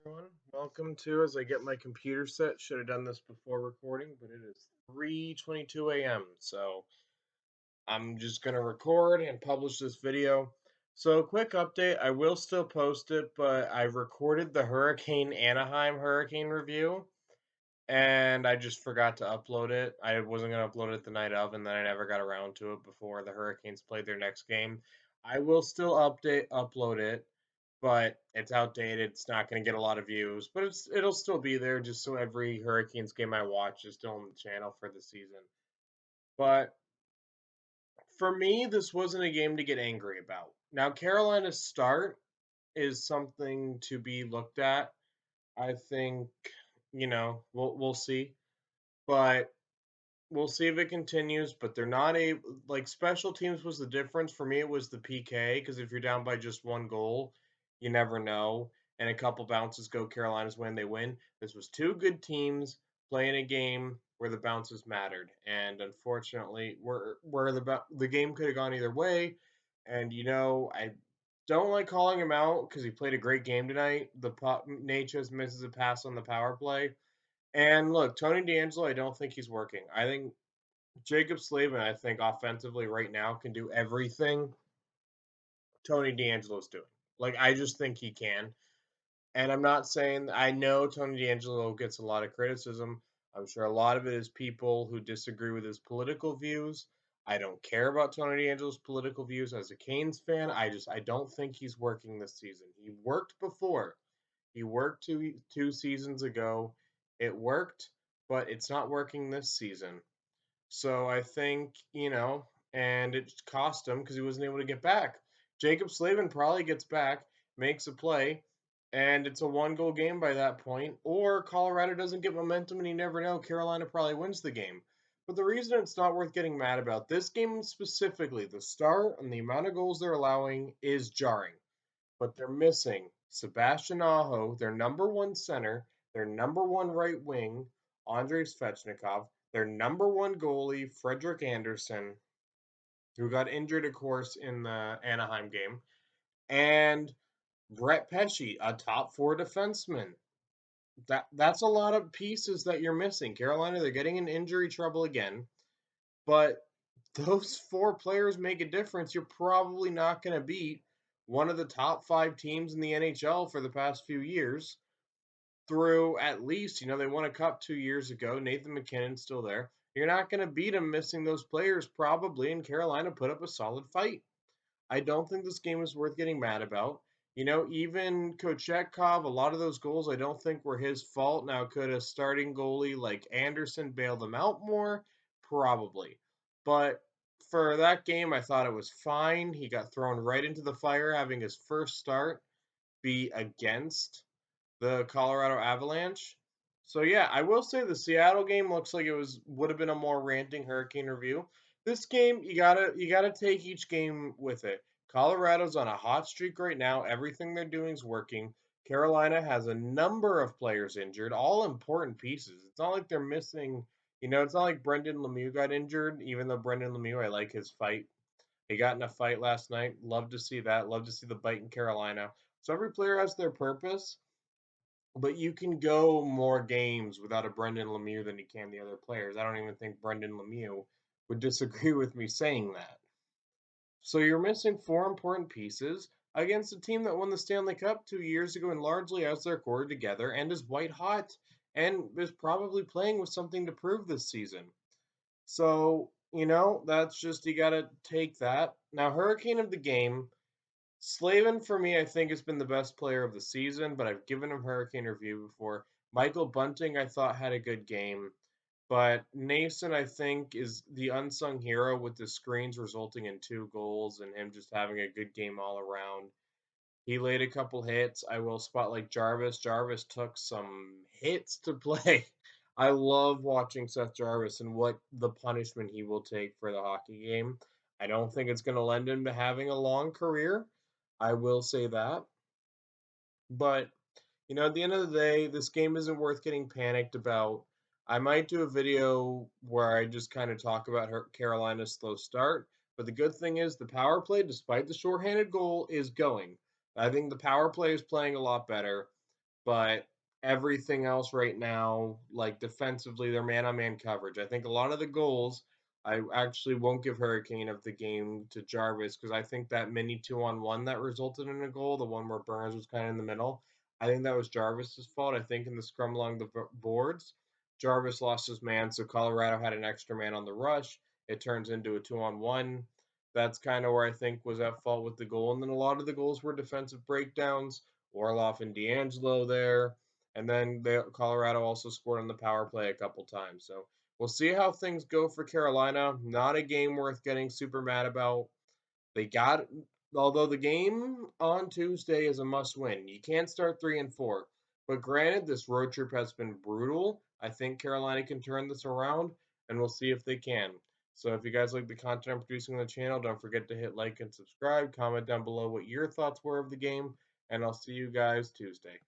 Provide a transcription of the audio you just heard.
Everyone. Welcome to as I get my computer set. Should have done this before recording, but it is 3:22 a.m. So I'm just gonna record and publish this video. So quick update, I will still post it, but I recorded the Hurricane Anaheim hurricane review and I just forgot to upload it. I wasn't gonna upload it the night of, and then I never got around to it before the Hurricanes played their next game. I will still upload it, but it's outdated. It's not going to get a lot of views, but it'll still be there just so every Hurricanes game I watch is still on the channel for the season. But for me, this wasn't a game to get angry about. Now, Carolina's start is something to be looked at. I think, we'll see, but we'll see if it continues. But they're not a like special teams was the difference for me. It was the PK because if you're down by just one goal, you never know. And a couple bounces go, Carolina's win, they win. This was two good teams playing a game where the bounces mattered, and unfortunately, where the game could have gone either way. And I don't like calling him out because he played a great game tonight. Natchez misses a pass on the power play, and look, Tony DeAngelo, I don't think he's working. I think Jacob Slavin, I think offensively right now can do everything Tony DeAngelo's doing. Like I just think he can. And I'm not saying I know Tony DeAngelo gets a lot of criticism. I'm sure a lot of it is people who disagree with his political views. I don't care about Tony DeAngelo's political views as a Canes fan. I don't think he's working this season. He worked before. He worked two seasons ago. It worked, but it's not working this season. So I think, and it cost him because he wasn't able to get back. Jacob Slavin probably gets back, makes a play, and it's a one-goal game by that point. Or Colorado doesn't get momentum, and you never know. Carolina probably wins the game. But the reason it's not worth getting mad about this game specifically, the start and the amount of goals they're allowing is jarring. But they're missing Sebastian Aho, their number one center, their number one right wing, Andrei Svechnikov, their number one goalie, Frederik Andersen, who got injured, of course, in the Anaheim game, and Brett Pesce, a top four defenseman. That's a lot of pieces that you're missing. Carolina, they're getting in injury trouble again, but those four players make a difference. You're probably not going to beat one of the top five teams in the NHL for the past few years through at least, they won a cup 2 years ago. Nathan MacKinnon's still there. You're not going to beat them missing those players probably, and Carolina put up a solid fight. I don't think this game is worth getting mad about. Even Kochetkov, a lot of those goals I don't think were his fault. Now, could a starting goalie like Anderson bail them out more? Probably. But for that game, I thought it was fine. He got thrown right into the fire, having his first start be against the Colorado Avalanche. So yeah, I will say the Seattle game looks like it would have been a more ranting Hurricane review. This game, you gotta take each game with it. Colorado's on a hot streak right now. Everything they're doing is working. Carolina has a number of players injured, all important pieces. It's not like they're missing, it's not like Brendan Lemieux got injured, even though Brendan Lemieux, I like his fight. He got in a fight last night. Love to see that. Love to see the bite in Carolina. So every player has their purpose, but you can go more games without a Brendan Lemieux than you can the other players. I don't even think Brendan Lemieux would disagree with me saying that. So you're missing four important pieces against a team that won the Stanley Cup 2 years ago and largely has their core together and is white hot and is probably playing with something to prove this season. So, that's just, you got to take that. Now, Hurricane of the game, Slavin, for me, I think has been the best player of the season, but I've given him Hurricane review before. Michael Bunting, I thought, had a good game, but Nason, I think, is the unsung hero with the screens resulting in two goals and him just having a good game all around. He laid a couple hits. I will spotlight Jarvis. Jarvis took some hits to play. I love watching Seth Jarvis and what the punishment he will take for the hockey game. I don't think it's going to lend him to having a long career. I will say that. But, at the end of the day, this game isn't worth getting panicked about. I might do a video where I just kind of talk about Carolina's slow start. But the good thing is the power play, despite the shorthanded goal, is going. I think the power play is playing a lot better. but everything else right now, like defensively, they're man-on-man coverage. I think a lot of the goals, I actually won't give Hurricane of the game to Jarvis because I think that mini 2-on-1 that resulted in a goal, the one where Burns was kind of in the middle, I think that was Jarvis's fault. I think in the scrum along the boards, Jarvis lost his man, so Colorado had an extra man on the rush. It turns into a 2-on-1. That's kind of where I think was at fault with the goal. And then a lot of the goals were defensive breakdowns. Orloff and D'Angelo there. And then Colorado also scored on the power play a couple times. So we'll see how things go for Carolina. Not a game worth getting super mad about. They got, although the game on Tuesday is a must win. You can't start 3-4. But granted, this road trip has been brutal. I think Carolina can turn this around, and we'll see if they can. So if you guys like the content I'm producing on the channel, don't forget to hit like and subscribe. Comment down below what your thoughts were of the game, and I'll see you guys Tuesday.